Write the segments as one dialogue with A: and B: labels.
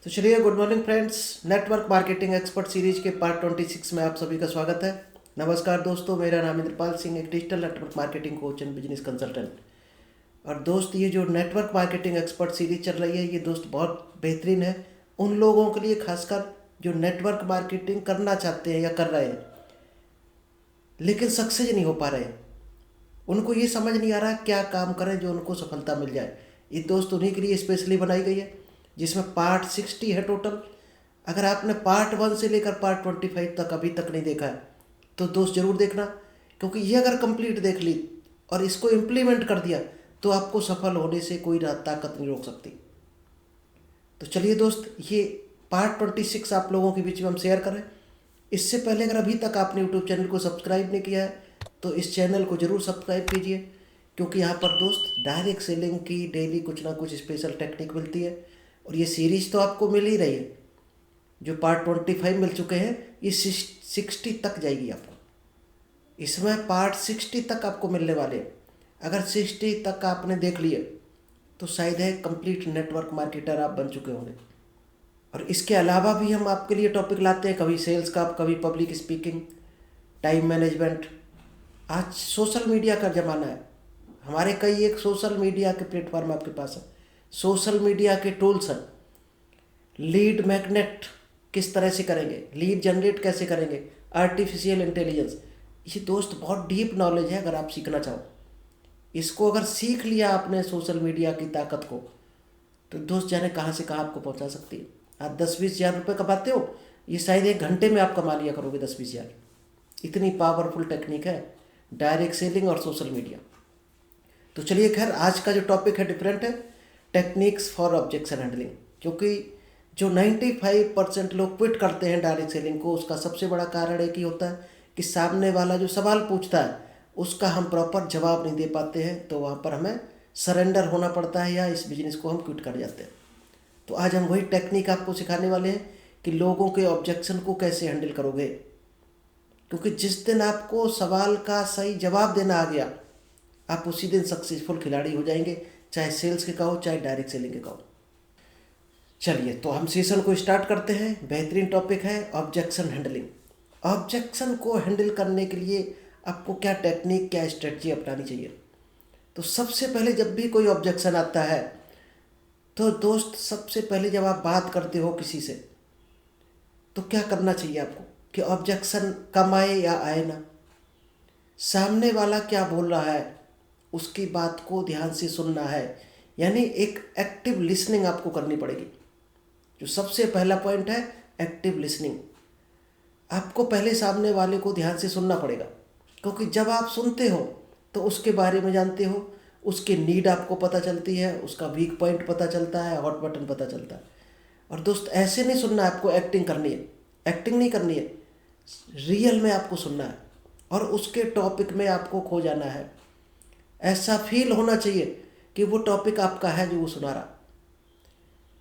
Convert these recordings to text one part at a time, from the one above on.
A: तो चलिए, good morning friends. Network marketing expert series के पार्ट 26 में आप सभी का स्वागत है। नमस्कार दोस्तों, मेरा नाम इंद्रपाल सिंह, एक digital network marketing coach and business consultant. और दोस्त, ये जो नेटवर्क मार्केटिंग एक्सपर्ट सीरीज चल रही है, ये दोस्त बहुत बेहतरीन है उन लोगों के लिए, खासकर जो नेटवर्क मार्केटिंग करना चाहते हैं या कर रहे हैं लेकिन सक्सेस नहीं हो पा रहे हैं। उनको ये समझ नहीं आ रहा क्या काम करें जो उनको सफलता मिल जाए। ये दोस्त उन्हीं के लिए स्पेशली बनाई गई है, जिसमें पार्ट 60 है टोटल। अगर आपने पार्ट 1 से लेकर पार्ट 25 तक अभी तक नहीं देखा है तो दोस्त ज़रूर देखना, क्योंकि ये अगर कंप्लीट देख ली और इसको इम्प्लीमेंट कर दिया तो आपको सफल होने से कोई ताकत नहीं रोक सकती। तो चलिए दोस्त, ये पार्ट 26 आप लोगों के बीच में हम शेयर करें। इससे पहले अगर अभी तक आपने यूट्यूब चैनल को सब्सक्राइब नहीं किया है तो इस चैनल को ज़रूर सब्सक्राइब कीजिए, क्योंकि यहाँ पर दोस्त डायरेक्ट सेलिंग की डेली कुछ ना कुछ स्पेशल टेक्निक मिलती है। और ये सीरीज़ तो आपको मिल ही रही है, जो पार्ट 25 मिल चुके हैं, ये 60 तक जाएगी आपको। इसमें पार्ट 60 तक आपको मिलने वाले हैं। अगर 60 तक आपने देख लिए तो शायद है कंप्लीट नेटवर्क मार्केटर आप बन चुके होंगे। और इसके अलावा भी हम आपके लिए टॉपिक लाते हैं, कभी सेल्स का, कभी पब्लिक स्पीकिंग, टाइम मैनेजमेंट। आज सोशल मीडिया का ज़माना है, हमारे कई एक सोशल मीडिया के प्लेटफॉर्म आपके पास है, सोशल मीडिया के टूल्स हैं। लीड मैग्नेट किस तरह से करेंगे, लीड जनरेट कैसे करेंगे, आर्टिफिशियल इंटेलिजेंस, ये दोस्त बहुत डीप नॉलेज है। अगर आप सीखना चाहो, इसको अगर सीख लिया आपने सोशल मीडिया की ताकत को, तो दोस्त जाने कहाँ से कहाँ आपको पहुँचा सकती है। आप 10-20 हज़ार रुपये कमाते हो, ये शायद 1 घंटे में आप कमा लिया करोगे 10-20 हज़ार। इतनी पावरफुल टेक्निक है डायरेक्ट सेलिंग और सोशल मीडिया। तो चलिए, खैर आज का जो टॉपिक है डिफरेंट है, टेक्निक्स फॉर ऑब्जेक्शन हैंडलिंग। क्योंकि जो 95% लोग क्विट करते हैं डायरेक्ट सेलिंग को, उसका सबसे बड़ा कारण एक ही होता है कि सामने वाला जो सवाल पूछता है उसका हम प्रॉपर जवाब नहीं दे पाते हैं, तो वहाँ पर हमें सरेंडर होना पड़ता है या इस बिजनेस को हम क्विट कर जाते हैं। तो आज हम वही टेक्निक आपको सिखाने वाले हैं कि लोगों के ऑब्जेक्शन को कैसे हैंडल करोगे। क्योंकि जिस दिन आपको सवाल का सही जवाब देना आ गया, आप उसी दिन सक्सेसफुल खिलाड़ी हो जाएंगे, चाहे सेल्स के कहो चाहे डायरेक्ट सेलिंग के कहो। चलिए, तो हम सेशन को स्टार्ट करते हैं। बेहतरीन टॉपिक है ऑब्जेक्शन हैंडलिंग। ऑब्जेक्शन को हैंडल करने के लिए आपको क्या टेक्निक, क्या स्ट्रेटजी अपनानी चाहिए। तो सबसे पहले जब भी कोई ऑब्जेक्शन आता है तो दोस्त, सबसे पहले जब आप बात करते हो किसी से तो क्या करना चाहिए आपको कि ऑब्जेक्शन कम आए या आए ना, सामने वाला क्या बोल रहा है उसकी बात को ध्यान से सुनना है। यानी एक एक्टिव लिसनिंग आपको करनी पड़ेगी। जो सबसे पहला पॉइंट है एक्टिव लिसनिंग। आपको पहले सामने वाले को ध्यान से सुनना पड़ेगा, क्योंकि जब आप सुनते हो तो उसके बारे में जानते हो, उसकी नीड आपको पता चलती है, उसका वीक पॉइंट पता चलता है, हॉट बटन पता चलता है। और दोस्त, ऐसे नहीं सुनना, आपको एक्टिंग करनी है, एक्टिंग नहीं करनी है, रियल में आपको सुनना है और उसके टॉपिक में आपको खो जाना है। ऐसा फील होना चाहिए कि वो टॉपिक आपका है जो वो सुना रहा।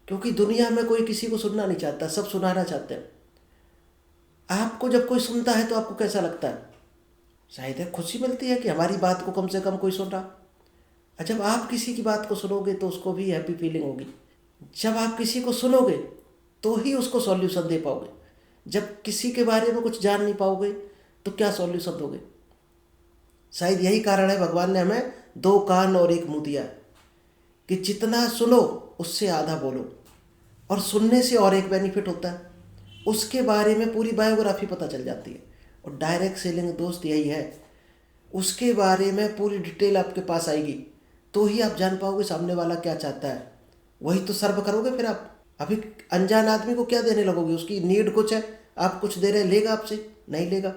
A: क्योंकि दुनिया में कोई किसी को सुनना नहीं चाहता, सब सुनाना चाहते हैं। आपको जब कोई सुनता है तो आपको कैसा लगता है? शायद है खुशी मिलती है कि हमारी बात को कम से कम कोई सुन रहा। और जब आप किसी की बात को सुनोगे तो उसको भी हैप्पी फीलिंग होगी। जब आप किसी को सुनोगे तो ही उसको सॉल्यूशन दे पाओगे। जब किसी के बारे में कुछ जान नहीं पाओगे तो क्या सॉल्यूशन दोगे? शायद यही कारण है भगवान ने हमें 2 कान और 1 मुंह दिया, कि जितना सुनो उससे आधा बोलो। और सुनने से और एक बेनिफिट होता है, उसके बारे में पूरी बायोग्राफी पता चल जाती है। और डायरेक्ट सेलिंग दोस्त यही है, उसके बारे में पूरी डिटेल आपके पास आएगी तो ही आप जान पाओगे सामने वाला क्या चाहता है। वही तो सर्व करोगे फिर आप। अभी अनजान आदमी को क्या देने लगोगे? उसकी नीड कुछ है, आप कुछ दे रहे, लेगा आपसे? नहीं लेगा।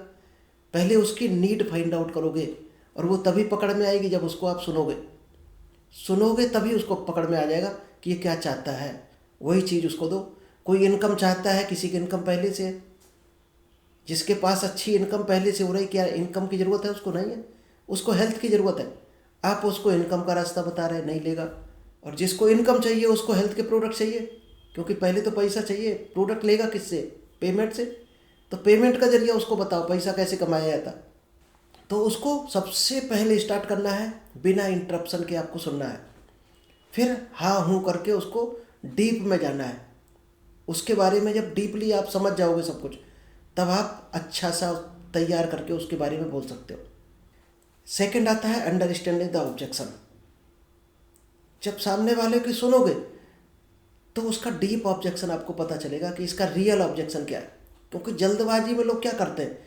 A: पहले उसकी नीड फाइंड आउट करोगे, और वो तभी पकड़ में आएगी जब उसको आप सुनोगे। सुनोगे तभी उसको पकड़ में आ जाएगा कि ये क्या चाहता है, वही चीज़ उसको दो। कोई इनकम चाहता है, किसी की इनकम पहले से है, जिसके पास अच्छी इनकम पहले से हो रही, क्या इनकम की ज़रूरत है उसको? नहीं है। उसको हेल्थ की ज़रूरत है, आप उसको इनकम का रास्ता बता रहे, नहीं लेगा। और जिसको इनकम चाहिए उसको हेल्थ के प्रोडक्ट चाहिए, क्योंकि पहले तो पैसा चाहिए। प्रोडक्ट लेगा किससे? पेमेंट से। तो पेमेंट का जरिया उसको बताओ पैसा कैसे कमाया जाता। तो उसको सबसे पहले स्टार्ट करना है, बिना इंटरप्शन के आपको सुनना है। फिर हाँ हूँ करके उसको डीप में जाना है। उसके बारे में जब डीपली आप समझ जाओगे सब कुछ, तब आप अच्छा सा तैयार करके उसके बारे में बोल सकते हो। सेकंड आता है अंडरस्टैंडिंग द ऑब्जेक्शन। जब सामने वाले की सुनोगे तो उसका डीप ऑब्जेक्शन आपको पता चलेगा कि इसका रियल ऑब्जेक्शन क्या है। क्योंकि जल्दबाजी में लोग क्या करते हैं,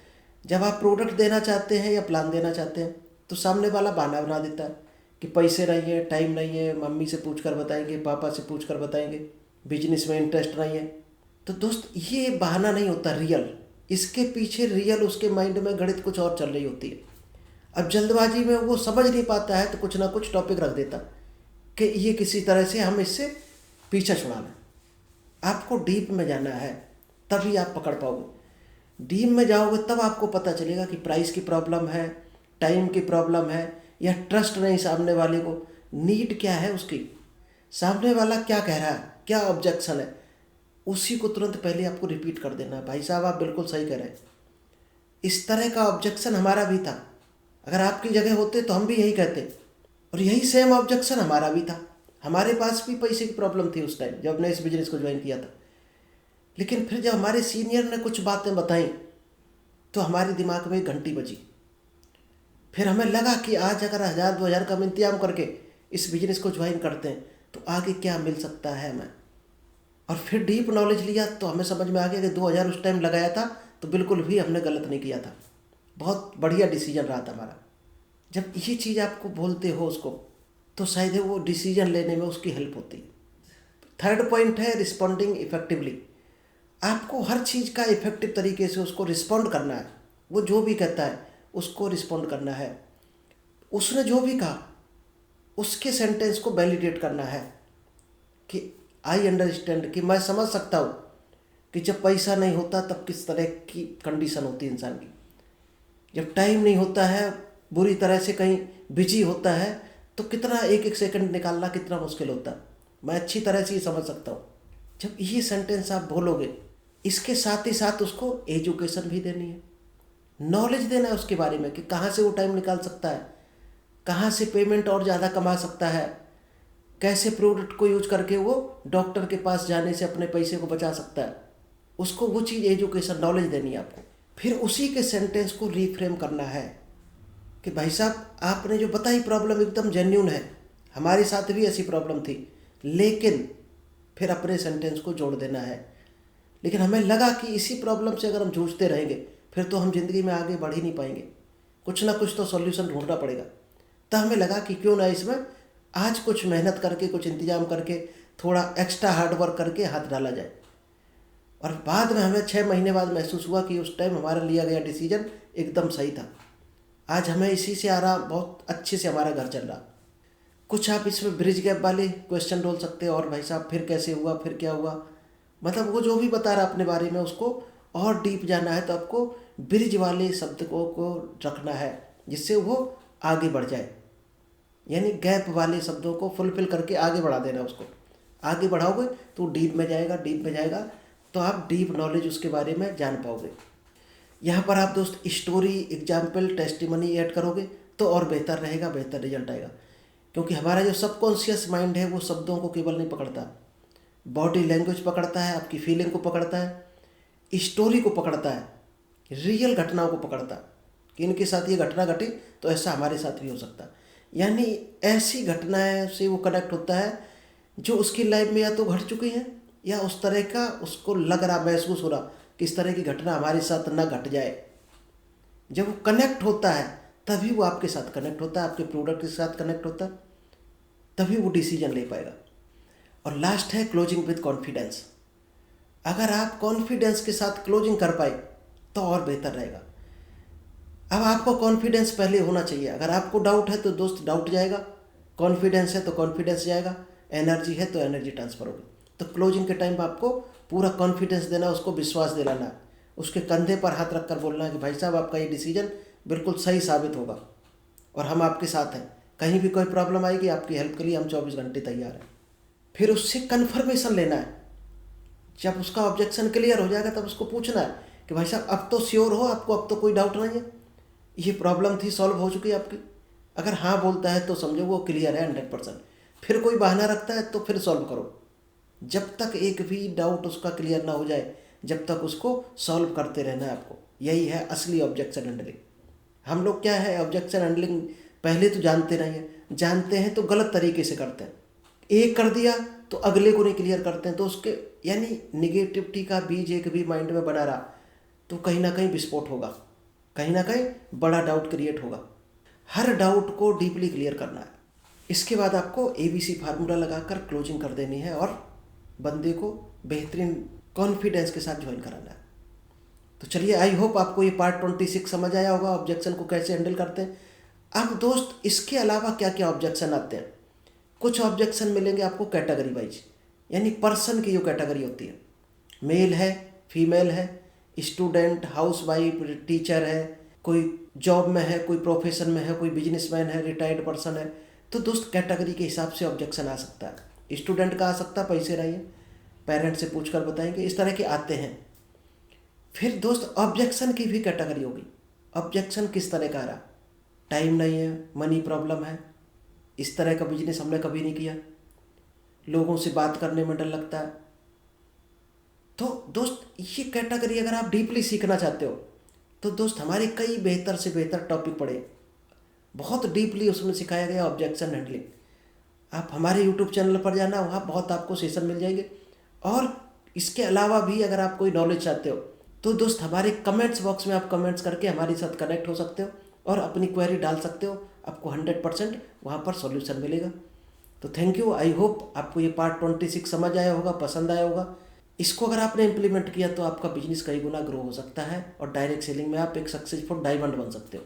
A: जब आप प्रोडक्ट देना चाहते हैं या प्लान देना चाहते हैं तो सामने वाला बहाना बना देता है कि पैसे नहीं है, टाइम नहीं है, मम्मी से पूछ कर बताएंगे, पापा से पूछ कर बताएंगे, बिजनेस में इंटरेस्ट नहीं है। तो दोस्त ये बहाना नहीं होता रियल, इसके पीछे रियल उसके माइंड में गणित कुछ और चल रही होती है। अब जल्दबाजी में वो समझ नहीं पाता है तो कुछ ना कुछ टॉपिक रख देता कि ये किसी तरह से हम इससे पीछा छुड़ा लें। आपको डीप में जाना है तभी आप पकड़ पाओगे। डीप में जाओगे तब आपको पता चलेगा कि प्राइस की प्रॉब्लम है, टाइम की प्रॉब्लम है, या ट्रस्ट नहीं सामने वाले को, नीड क्या है उसकी, सामने वाला क्या कह रहा है, क्या ऑब्जेक्शन है, उसी को तुरंत पहले आपको रिपीट कर देना है। भाई साहब आप बिल्कुल सही कह रहे हैं, इस तरह का ऑब्जेक्शन हमारा भी था, अगर आपकी जगह होते तो हम भी यही कहते, और यही सेम ऑब्जेक्शन हमारा भी था, हमारे पास भी पैसे की प्रॉब्लम थी उस टाइम जब हमने इस बिजनेस को ज्वाइन किया था। लेकिन फिर जब हमारे सीनियर ने कुछ बातें बताई तो हमारे दिमाग में एक घंटी बजी। फिर हमें लगा कि आज अगर 1000-2000 का हम इंतजाम करके इस बिजनेस को ज्वाइन करते हैं तो आगे क्या मिल सकता है हमें। और फिर डीप नॉलेज लिया तो हमें समझ में आ गया कि 2000 उस टाइम लगाया था तो बिल्कुल भी हमने गलत नहीं किया था, बहुत बढ़िया डिसीजन रहा था हमारा। जब ये चीज़ आपको बोलते हो उसको तो शायद वो डिसीजन लेने में उसकी हेल्प होती है। थर्ड पॉइंट है रिस्पॉन्डिंग इफेक्टिवली। आपको हर चीज़ का इफेक्टिव तरीके से उसको रिस्पॉन्ड करना है। वो जो भी कहता है उसको रिस्पॉन्ड करना है, उसने जो भी कहा उसके सेंटेंस को वैलिडेट करना है कि आई अंडरस्टैंड, कि मैं समझ सकता हूँ कि जब पैसा नहीं होता तब किस तरह की कंडीशन होती है इंसान की, जब टाइम नहीं होता है, बुरी तरह से कहीं बिजी होता है तो कितना एक एक सेकंड निकालना कितना मुश्किल होता है, मैं अच्छी तरह से ये समझ सकता हूँ। जब ये सेंटेंस आप बोलोगे, इसके साथ ही साथ उसको एजुकेशन भी देनी है, नॉलेज देना है उसके बारे में कि कहाँ से वो टाइम निकाल सकता है, कहाँ से पेमेंट और ज़्यादा कमा सकता है, कैसे प्रोडक्ट को यूज करके वो डॉक्टर के पास जाने से अपने पैसे को बचा सकता है। उसको वो चीज़ एजुकेशन नॉलेज देनी है आपको। फिर उसी के सेंटेंस को रीफ्रेम करना है कि भाई साहब आपने जो बताई प्रॉब्लम एकदम जेन्युइन है, हमारे साथ भी ऐसी प्रॉब्लम थी, लेकिन फिर अपने सेंटेंस को जोड़ देना है। लेकिन हमें लगा कि इसी प्रॉब्लम से अगर हम जूझते रहेंगे फिर तो हम ज़िंदगी में आगे बढ़ ही नहीं पाएंगे, कुछ ना कुछ तो सॉल्यूशन ढूंढना पड़ेगा। तब हमें लगा कि क्यों ना इसमें आज कुछ मेहनत करके, कुछ इंतजाम करके, थोड़ा एक्स्ट्रा हार्डवर्क करके हाथ डाला जाए। और बाद में हमें 6 महीने बाद महसूस हुआ कि उस टाइम हमारा लिया गया डिसीजन एकदम सही था। आज हमें इसी से आ रहा, बहुत अच्छे से हमारा घर चल रहा। कुछ आप इसमें ब्रिज गैप वाले क्वेश्चन बोल सकते हो, और भाई साहब फिर कैसे हुआ, फिर क्या हुआ, मतलब वो जो भी बता रहा अपने बारे में उसको और डीप जाना है तो आपको ब्रिज वाले शब्द को रखना है जिससे वो आगे बढ़ जाए, यानी गैप वाले शब्दों को फुलफिल करके आगे बढ़ा देना। उसको आगे बढ़ाओगे तो डीप में जाएगा, डीप में जाएगा तो आप डीप नॉलेज उसके बारे में जान पाओगे। यहाँ पर आप दोस्त स्टोरी, एग्जाम्पल, टेस्टिमनी ऐड करोगे तो और बेहतर रहेगा, बेहतर रिजल्ट आएगा। क्योंकि हमारा जो सबकॉन्शियस माइंड है वो शब्दों को केवल नहीं पकड़ता, बॉडी लैंग्वेज पकड़ता है, आपकी फीलिंग को पकड़ता है, स्टोरी को पकड़ता है, रियल घटनाओं को पकड़ता है कि इनके साथ ये घटना घटी तो ऐसा हमारे साथ भी हो सकता है। यानी ऐसी घटनाएं से वो कनेक्ट होता है जो उसकी लाइफ में या तो घट चुकी हैं या उस तरह का उसको लग रहा, महसूस हो रहा कि इस तरह की घटना हमारे साथ ना घट जाए। जब वो कनेक्ट होता है तभी वो आपके साथ कनेक्ट होता है, आपके प्रोडक्ट के साथ कनेक्ट होता है, तभी वो डिसीजन ले पाएगा। और लास्ट है क्लोजिंग विद कॉन्फिडेंस। अगर आप कॉन्फिडेंस के साथ क्लोजिंग कर पाए तो और बेहतर रहेगा। अब आपको कॉन्फिडेंस पहले होना चाहिए। अगर आपको डाउट है तो दोस्त डाउट जाएगा, कॉन्फिडेंस है तो कॉन्फिडेंस जाएगा, एनर्जी है तो एनर्जी ट्रांसफर होगी। तो क्लोजिंग के टाइम आपको पूरा कॉन्फिडेंस देना, उसको विश्वास दिलाना है, उसके कंधे पर हाथ रख कर बोलना है कि भाई साहब आपका ये डिसीजन बिल्कुल सही साबित होगा और हम आपके साथ हैं, कहीं भी कोई प्रॉब्लम आएगी आपकी हेल्प के लिए हम 24 घंटे तैयार हैं। फिर उससे कन्फर्मेशन लेना है। जब उसका ऑब्जेक्शन क्लियर हो जाएगा तब उसको पूछना है कि भाई साहब अब तो श्योर हो, आपको अब तो कोई डाउट नहीं है, ये प्रॉब्लम थी सॉल्व हो चुकी है आपकी। अगर हाँ बोलता है तो समझो वो क्लियर है 100%। फिर कोई बहाना रखता है तो फिर सॉल्व करो, जब तक एक भी डाउट उसका क्लियर ना हो जाए, जब तक उसको सॉल्व करते रहना है आपको। यही है असली ऑब्जेक्शन हैंडलिंग। हम लोग क्या है, ऑब्जेक्शन हैंडलिंग पहले तो जानते नहीं है, जानते हैं तो गलत तरीके से करते हैं। एक कर दिया तो अगले को नहीं क्लियर करते हैं, तो उसके यानी निगेटिविटी का बीज एक भी माइंड में बना रहा तो कहीं ना कहीं विस्फोट होगा, कहीं ना कहीं बड़ा डाउट क्रिएट होगा। हर डाउट को डीपली क्लियर करना है। इसके बाद आपको ABC फार्मूला लगाकर क्लोजिंग कर देनी है और बंदे को बेहतरीन कॉन्फिडेंस के साथ ज्वाइन कराना है। तो चलिए, आई होप आपको ये पार्ट 26 समझ आया होगा, ऑब्जेक्शन को कैसे हैंडल करते हैं। अब दोस्त, इसके अलावा क्या क्या ऑब्जेक्शन आते हैं। कुछ ऑब्जेक्शन मिलेंगे आपको कैटेगरी वाइज, यानी पर्सन की जो कैटेगरी होती है, मेल है, फीमेल है, स्टूडेंट, हाउसवाइफ, टीचर है, कोई जॉब में है, कोई प्रोफेशन में है, कोई बिजनेसमैन है, रिटायर्ड पर्सन है। तो दोस्त, कैटेगरी के हिसाब से ऑब्जेक्शन आ सकता है। स्टूडेंट का आ सकता है, पैसे नहीं है, पेरेंट से पूछकर बताएंगे, इस तरह के आते हैं। फिर दोस्त, ऑब्जेक्शन की भी कैटेगरी होगी। ऑब्जेक्शन किस तरह का आ रहा, टाइम नहीं है, मनी प्रॉब्लम है, इस तरह का बिजनेस हमने कभी नहीं किया, लोगों से बात करने में डर लगता है। तो दोस्त, ये कैटेगरी अगर आप डीपली सीखना चाहते हो तो दोस्त, हमारे कई बेहतर से बेहतर टॉपिक पढ़े, बहुत डीपली उसमें सिखाया गया ऑब्जेक्शन हैंडलिंग। आप हमारे यूट्यूब चैनल पर जाना, वहाँ बहुत आपको सेशन मिल जाएंगे। और इसके अलावा भी अगर आप कोई नॉलेज चाहते हो तो दोस्त, हमारे कमेंट्स बॉक्स में आप कमेंट्स करके हमारे साथ कनेक्ट हो सकते हो और अपनी क्वेरी डाल सकते हो। आपको 100% वहाँ पर सॉल्यूशन मिलेगा। तो थैंक यू। आई होप आपको ये पार्ट 26 समझ आया होगा, पसंद आया होगा। इसको अगर आपने इम्प्लीमेंट किया तो आपका बिजनेस कई गुना ग्रो हो सकता है और डायरेक्ट सेलिंग में आप एक सक्सेसफुल डायमंड बन सकते हो।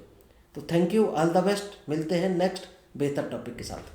A: तो thank you, all the best. मिलते हैं नेक्स्ट बेहतर टॉपिक के साथ।